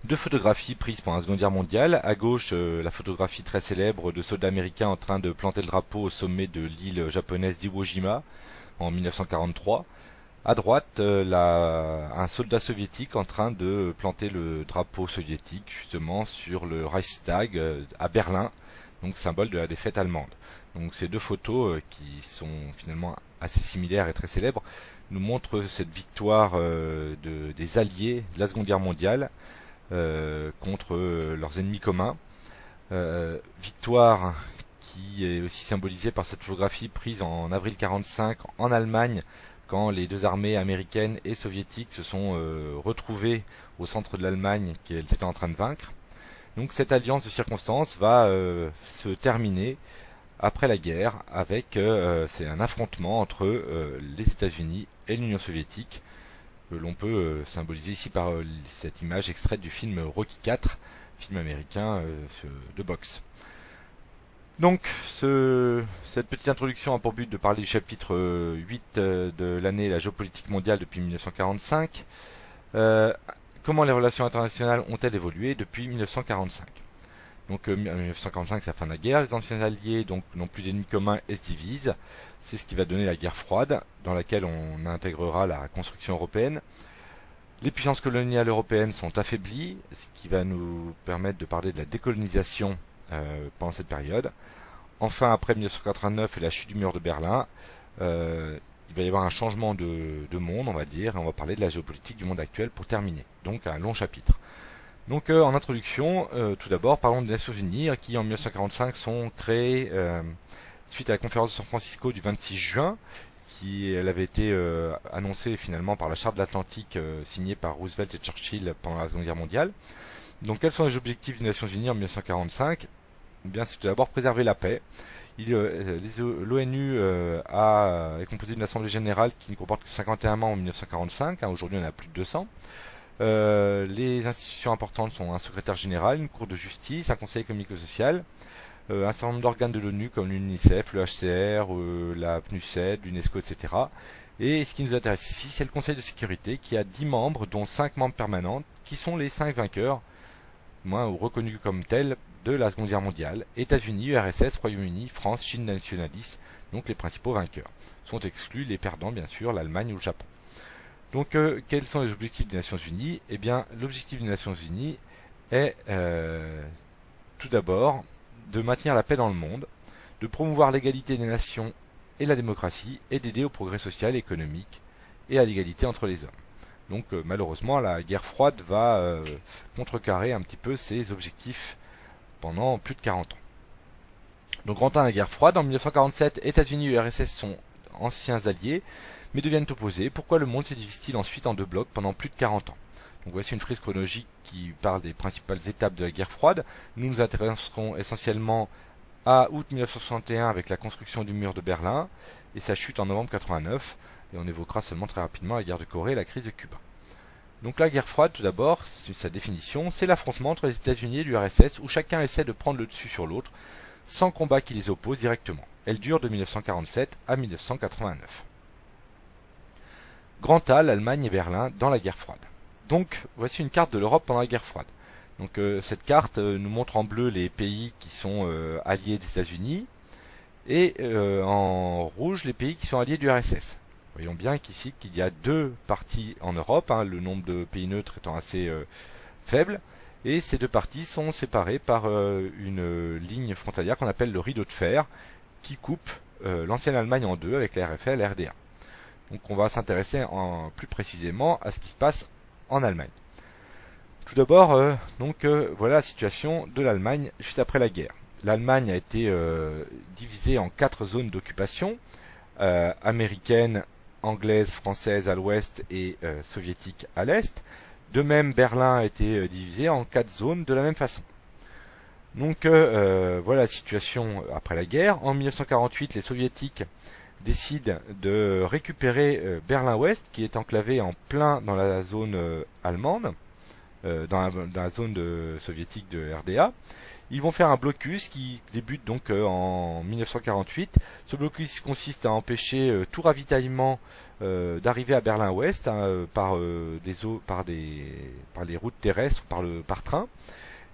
Deux photographies prises pendant la Seconde Guerre mondiale. À gauche, la photographie très célèbre de soldats américains en train de planter le drapeau au sommet de l'île japonaise d'Iwo Jima en 1943. À droite, un soldat soviétique en train de planter le drapeau soviétique justement sur le Reichstag à Berlin, donc symbole de la défaite allemande. Donc ces deux photos qui sont finalement assez similaires et très célèbres nous montrent cette victoire des Alliés de la Seconde Guerre mondiale contre leurs ennemis communs. Victoire qui est aussi symbolisée par cette photographie prise en avril 45 en Allemagne, quand les deux armées américaines et soviétiques se sont retrouvées au centre de l'Allemagne qu'elles étaient en train de vaincre. Donc cette alliance de circonstances va se terminer après la guerre avec c'est un affrontement entre les États-Unis et l'Union soviétique, que l'on peut symboliser ici par cette image extraite du film Rocky IV, film américain de boxe. Donc, cette petite introduction a pour but de parler du chapitre 8 de l'année La géopolitique mondiale depuis 1945. Comment les relations internationales ont-elles évolué depuis 1945 ? Donc, en 1945, c'est la fin de la guerre. Les anciens alliés donc n'ont plus d'ennemis communs et se divisent. C'est ce qui va donner la guerre froide, dans laquelle on intégrera la construction européenne. Les puissances coloniales européennes sont affaiblies, ce qui va nous permettre de parler de la décolonisation pendant cette période. Enfin, après 1989 et la chute du mur de Berlin, il va y avoir un changement de monde, on va dire, et on va parler de la géopolitique du monde actuel pour terminer. Donc un long chapitre. Donc en introduction, tout d'abord, parlons des Nations Unies qui en 1945 sont créées suite à la conférence de San Francisco du 26 juin, elle avait été annoncée finalement par la Charte de l'Atlantique signée par Roosevelt et Churchill pendant la Seconde Guerre mondiale. Donc quels sont les objectifs des Nations Unies en 1945 ? Eh bien, c'est tout d'abord préserver la paix. L'ONU est composée d'une assemblée générale qui ne comporte que 51 membres en 1945. Aujourd'hui, on en a plus de 200. Les institutions importantes sont un secrétaire général, une cour de justice, un conseil économique et social, un certain nombre d'organes de l'ONU comme l'UNICEF, le HCR, la PNUSED, l'UNESCO, etc. Et ce qui nous intéresse ici, c'est le Conseil de sécurité qui a 10 membres, dont 5 membres permanents, qui sont les 5 vainqueurs, ou reconnus comme tels, de la Seconde Guerre mondiale. États-Unis, URSS, Royaume-Uni, France, Chine nationaliste, donc les principaux vainqueurs. Sont exclus les perdants, bien sûr, l'Allemagne ou le Japon. Donc, quels sont les objectifs des Nations Unies ? Eh bien, l'objectif des Nations Unies est, tout d'abord, de maintenir la paix dans le monde, de promouvoir l'égalité des nations et la démocratie, et d'aider au progrès social et économique, et à l'égalité entre les hommes. Donc, malheureusement, la guerre froide va contrecarrer un petit peu ces objectifs pendant plus de 40 ans. Donc, rentrant à la guerre froide, en 1947, États-Unis et URSS sont anciens alliés, mais deviennent opposés. Pourquoi le monde se divise-t-il ensuite en deux blocs pendant plus de 40 ans ? Donc voici une frise chronologique qui parle des principales étapes de la guerre froide. Nous nous intéresserons essentiellement à août 1961 avec la construction du mur de Berlin et sa chute en novembre 89, et on évoquera seulement très rapidement la guerre de Corée et la crise de Cuba. Donc la guerre froide, tout d'abord, sa définition, c'est l'affrontement entre les États-Unis et l'URSS où chacun essaie de prendre le dessus sur l'autre, sans combat qui les oppose directement. Elle dure de 1947 à 1989. Grand A, l'Allemagne et Berlin dans la guerre froide. Donc voici une carte de l'Europe pendant la guerre froide. Donc cette carte nous montre en bleu les pays qui sont alliés des États-Unis et en rouge les pays qui sont alliés du RSS. Voyons bien qu'ici qu'il y a deux parties en Europe, le nombre de pays neutres étant assez faible, et ces deux parties sont séparées par une ligne frontalière qu'on appelle le rideau de fer, qui coupe l'ancienne Allemagne en deux avec la RFA et la RDA. Donc on va s'intéresser plus précisément à ce qui se passe en Allemagne. Tout d'abord, voilà la situation de l'Allemagne juste après la guerre. L'Allemagne a été divisée en 4 zones d'occupation, américaine, anglaise, française à l'ouest et soviétique à l'est. De même, Berlin a été divisé en 4 zones de la même façon. Donc voilà la situation après la guerre. En 1948, les soviétiques décident de récupérer Berlin-Ouest, qui est enclavé en plein dans la zone allemande. dans la zone soviétique de RDA. Ils vont faire un blocus qui débute donc en 1948. Ce blocus consiste à empêcher tout ravitaillement d'arriver à Berlin-Ouest par les routes terrestres, par train,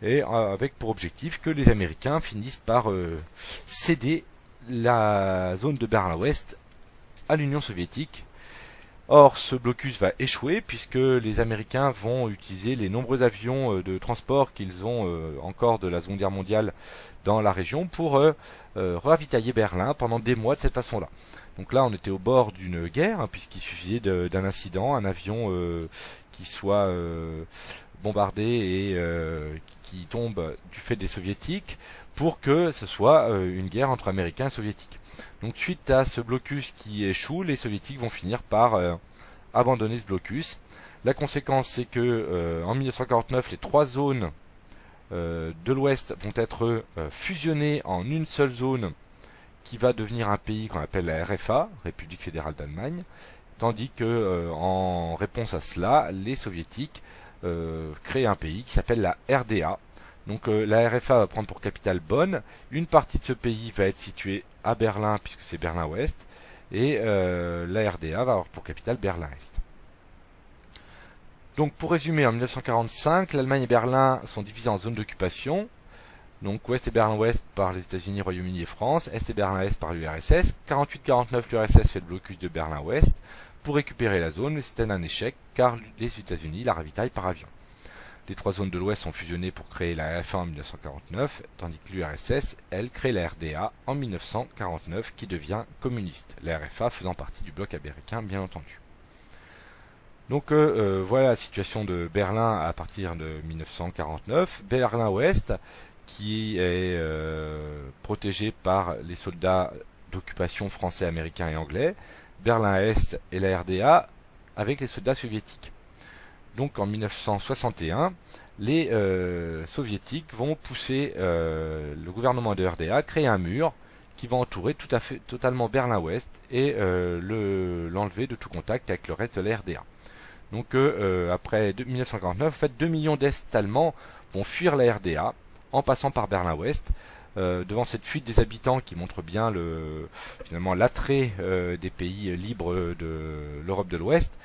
et avec pour objectif que les Américains finissent par céder la zone de Berlin-Ouest à l'Union soviétique. Or, ce blocus va échouer puisque les Américains vont utiliser les nombreux avions de transport qu'ils ont encore de la Seconde Guerre mondiale dans la région pour ravitailler Berlin pendant des mois de cette façon-là. Donc là, on était au bord d'une guerre, hein, puisqu'il suffisait d'un incident, un avion qui soit bombardé et qui tombe du fait des Soviétiques pour que ce soit une guerre entre Américains et Soviétiques. Donc suite à ce blocus qui échoue, les Soviétiques vont finir par abandonner ce blocus. La conséquence, c'est que en 1949, les trois zones de l'Ouest vont être fusionnées en une seule zone qui va devenir un pays qu'on appelle la RFA, République fédérale d'Allemagne, tandis que en réponse à cela, les Soviétiques créent un pays qui s'appelle la RDA. Donc la RFA va prendre pour capitale Bonn. Une partie de ce pays va être située à Berlin, puisque c'est Berlin-Ouest, et la RDA va avoir pour capitale Berlin-Est. Donc pour résumer, en 1945, l'Allemagne et Berlin sont divisés en zones d'occupation. Donc Ouest et Berlin-Ouest par les États-Unis, Royaume-Uni et France, Est et Berlin-Est par l'URSS. 48-49, l'URSS fait le blocus de Berlin-Ouest pour récupérer la zone, mais c'était un échec car les États-Unis la ravitaillent par avion. Les trois zones de l'Ouest sont fusionnées pour créer la RFA en 1949, tandis que l'URSS, elle, crée la RDA en 1949 qui devient communiste, la RFA faisant partie du bloc américain bien entendu. Donc voilà la situation de Berlin à partir de 1949. Berlin-Ouest qui est protégé par les soldats d'occupation français, américains et anglais. Berlin-Est et la RDA avec les soldats soviétiques. Donc en 1961, les soviétiques vont pousser le gouvernement de RDA à créer un mur qui va entourer totalement Berlin-Ouest et l'enlever de tout contact avec le reste de la RDA. Donc après 1949, en fait, 2 millions d'Est allemands vont fuir la RDA en passant par Berlin-Ouest. Devant cette fuite des habitants qui montre bien finalement l'attrait des pays libres de l'Europe de l'Ouest,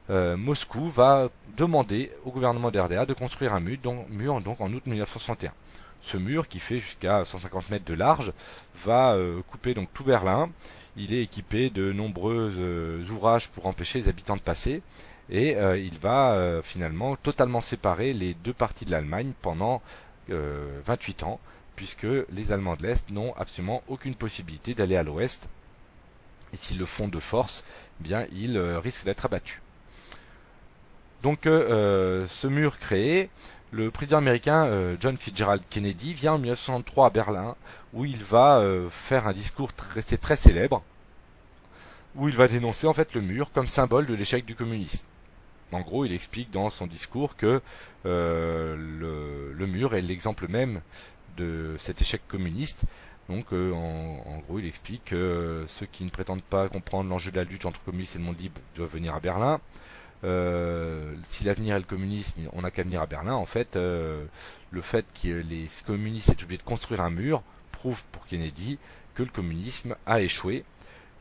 Moscou va demander au gouvernement de RDA de construire un mur donc en août 1961. Ce mur, qui fait jusqu'à 150 mètres de large, va couper donc tout Berlin. Il est équipé de nombreux ouvrages pour empêcher les habitants de passer, et il va finalement totalement séparer les deux parties de l'Allemagne pendant 28 ans, puisque les Allemands de l'Est n'ont absolument aucune possibilité d'aller à l'Ouest, et s'ils le font de force, eh bien ils risquent d'être abattus. Donc ce mur créé, le président américain John Fitzgerald Kennedy vient en 1963 à Berlin, où il va faire un discours resté très célèbre, où il va dénoncer en fait le mur comme symbole de l'échec du communisme. En gros, il explique dans son discours que le mur est l'exemple même de cet échec communiste. Donc en gros, il explique que ceux qui ne prétendent pas comprendre l'enjeu de la lutte entre communistes et le monde libre doivent venir à Berlin. Si l'avenir est le communisme, on n'a qu'à venir à Berlin. En fait, le fait que les communistes aient oublié de construire un mur prouve pour Kennedy que le communisme a échoué.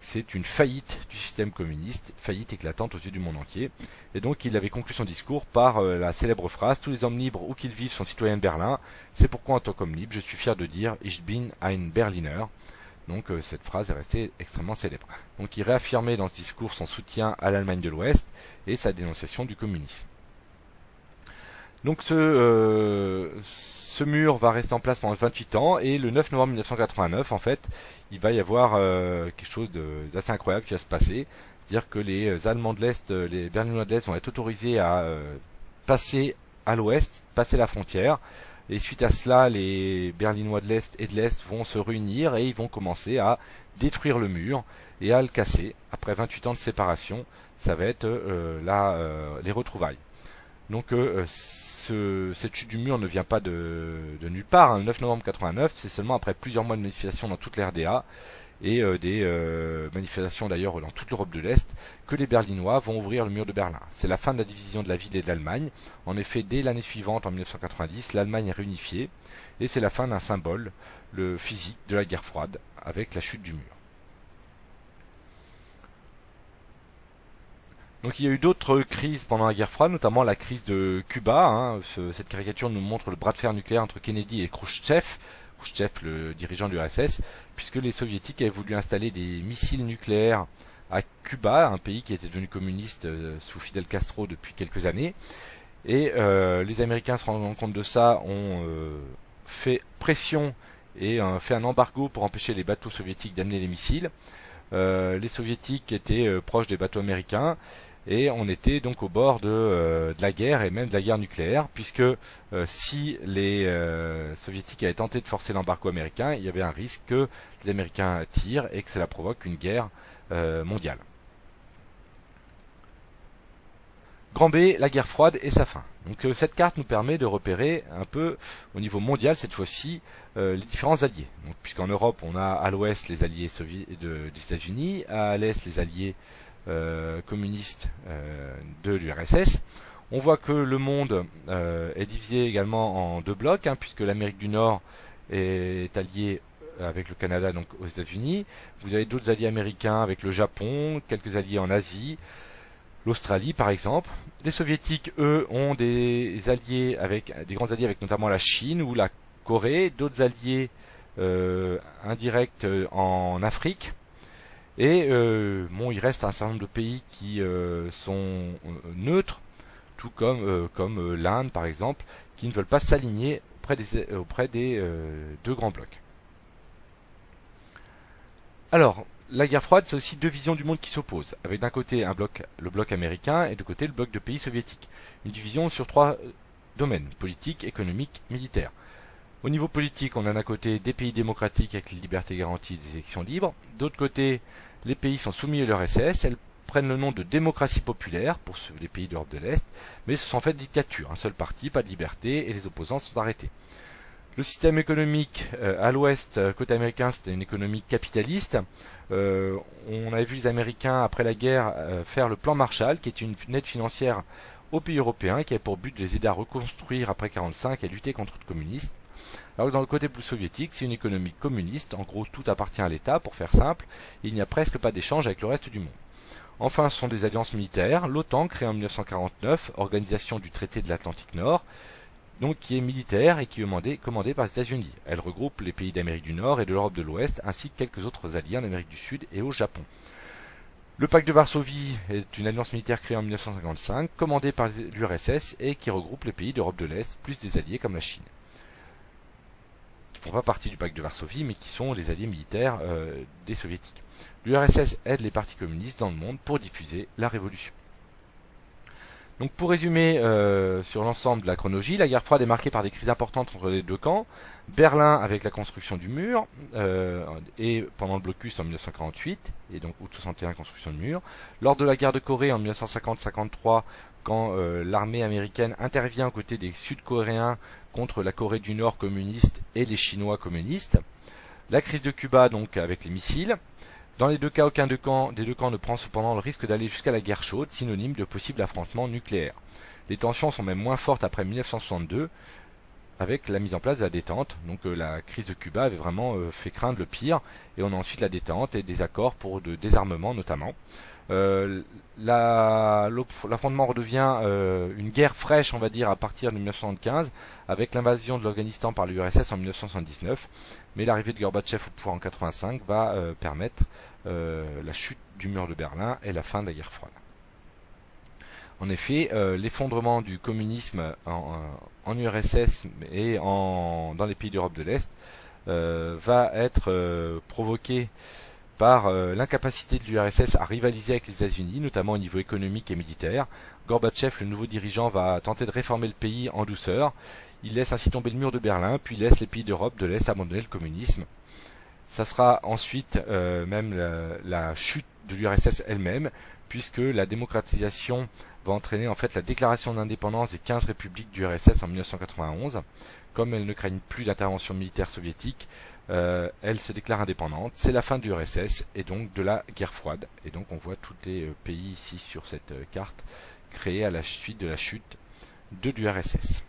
C'est une faillite du système communiste, faillite éclatante aux yeux du monde entier. Et donc il avait conclu son discours par la célèbre phrase: tous les hommes libres où qu'ils vivent sont citoyens de Berlin. C'est pourquoi en tant qu'homme libre, je suis fier de dire Ich bin ein Berliner. Donc cette phrase est restée extrêmement célèbre. Donc il réaffirmait dans ce discours son soutien à l'Allemagne de l'Ouest et sa dénonciation du communisme. Donc ce mur va rester en place pendant 28 ans, et le 9 novembre 1989, en fait, il va y avoir quelque chose d'assez incroyable qui va se passer. C'est-à-dire que les Allemands de l'Est, les Berlinois de l'Est vont être autorisés à passer à l'Ouest, passer la frontière. Et suite à cela, les Berlinois de l'Est et de l'Est vont se réunir et ils vont commencer à détruire le mur et à le casser. Après 28 ans de séparation, ça va être les retrouvailles. Donc cette chute du mur ne vient pas de nulle part. Le 9 novembre 89, c'est seulement après plusieurs mois de manifestation dans toute l'RDA et des manifestations d'ailleurs dans toute l'Europe de l'Est, que les Berlinois vont ouvrir le mur de Berlin. C'est la fin de la division de la ville et de l'Allemagne. En effet, dès l'année suivante, en 1990, l'Allemagne est réunifiée, et c'est la fin d'un symbole, le physique de la guerre froide, avec la chute du mur. Donc il y a eu d'autres crises pendant la guerre froide, notamment la crise de Cuba. Cette caricature nous montre le bras de fer nucléaire entre Kennedy et Khrouchtchev, le dirigeant de l'URSS, puisque les soviétiques avaient voulu installer des missiles nucléaires à Cuba, un pays qui était devenu communiste sous Fidel Castro depuis quelques années. Et les Américains, se rendant compte de ça, ont fait pression et fait un embargo pour empêcher les bateaux soviétiques d'amener les missiles. Les soviétiques étaient proches des bateaux américains, et on était donc au bord de la guerre, et même de la guerre nucléaire, puisque si les soviétiques avaient tenté de forcer l'embargo américain, il y avait un risque que les Américains tirent et que cela provoque une guerre mondiale. Grand B, la guerre froide et sa fin. Donc cette carte nous permet de repérer un peu au niveau mondial cette fois-ci les différents alliés. Donc, puisqu'en Europe on a à l'ouest les alliés des États-Unis, à l'est les alliés communistes de l'URSS. On voit que le monde est divisé également en deux blocs, puisque l'Amérique du Nord est alliée avec le Canada, donc aux États-Unis. Vous avez d'autres alliés américains avec le Japon, quelques alliés en Asie, l'Australie par exemple. Les soviétiques, eux, ont des alliés des grands alliés avec notamment la Chine ou la Corée, d'autres alliés indirects en Afrique. Et il reste un certain nombre de pays qui sont neutres, tout comme l'Inde par exemple, qui ne veulent pas s'aligner auprès des deux grands blocs. Alors, la guerre froide, c'est aussi deux visions du monde qui s'opposent, avec d'un côté le bloc américain, et de côté le bloc de pays soviétiques. Une division sur trois domaines: politique, économique, militaire. Au niveau politique, on a d'un côté des pays démocratiques avec les libertés garanties et des élections libres. D'autre côté, les pays sont soumis à l'URSS. Elles prennent le nom de démocratie populaire pour les pays d'Europe de l'Est, mais ce sont en fait dictatures. Un seul parti, pas de liberté, et les opposants sont arrêtés. Le système économique à l'ouest, côté américain, c'était une économie capitaliste. On avait vu les Américains, après la guerre, faire le plan Marshall, qui est une aide financière aux pays européens, qui avait pour but de les aider à reconstruire après 1945 et à lutter contre le communisme. Alors que dans le côté plus soviétique, c'est une économie communiste, en gros tout appartient à l'État, pour faire simple, et il n'y a presque pas d'échange avec le reste du monde. Enfin, ce sont des alliances militaires, l'OTAN créée en 1949, organisation du traité de l'Atlantique Nord, donc qui est militaire et qui est commandée par les États-Unis. Elle regroupe les pays d'Amérique du Nord et de l'Europe de l'Ouest, ainsi que quelques autres alliés en Amérique du Sud et au Japon. Le pacte de Varsovie est une alliance militaire créée en 1955, commandée par l'URSS et qui regroupe les pays d'Europe de l'Est, plus des alliés comme la Chine, qui ne font pas partie du pacte de Varsovie, mais qui sont les alliés militaires des soviétiques. L'URSS aide les partis communistes dans le monde pour diffuser la révolution. Donc pour résumer sur l'ensemble de la chronologie, la guerre froide est marquée par des crises importantes entre les deux camps. Berlin avec la construction du mur, et pendant le blocus en 1948, et donc août 61 construction du mur. Lors de la guerre de Corée en 1950-53, quand l'armée américaine intervient aux côtés des Sud-Coréens contre la Corée du Nord communiste et les Chinois communistes. La crise de Cuba donc avec les missiles. Dans les deux cas, aucun des deux camps ne prend cependant le risque d'aller jusqu'à la guerre chaude, synonyme de possible affrontement nucléaire. Les tensions sont même moins fortes après 1962, avec la mise en place de la détente. Donc la crise de Cuba avait vraiment fait craindre le pire, et on a ensuite la détente et des accords pour de désarmement notamment. L'affrontement redevient une guerre fraîche, on va dire, à partir de 1975, avec l'invasion de l'Afghanistan par l'URSS en 1979, mais l'arrivée de Gorbatchev au pouvoir en 1985 va permettre la chute du mur de Berlin et la fin de la guerre froide. En effet, l'effondrement du communisme en URSS et dans les pays d'Europe de l'Est va être provoqué par l'incapacité de l'URSS à rivaliser avec les États-Unis, notamment au niveau économique et militaire. Gorbatchev, le nouveau dirigeant, va tenter de réformer le pays en douceur. Il laisse ainsi tomber le mur de Berlin, puis laisse les pays d'Europe de l'Est abandonner le communisme. Ça sera ensuite même la chute de l'URSS elle-même, puisque la démocratisation va entraîner en fait la déclaration d'indépendance des 15 républiques du RSS en 1991. Comme elles ne craignent plus d'intervention militaire soviétique, elles se déclarent indépendantes. C'est la fin du RSS et donc de la guerre froide. Et donc on voit tous les pays ici sur cette carte créés à la suite de la chute de l'URSS.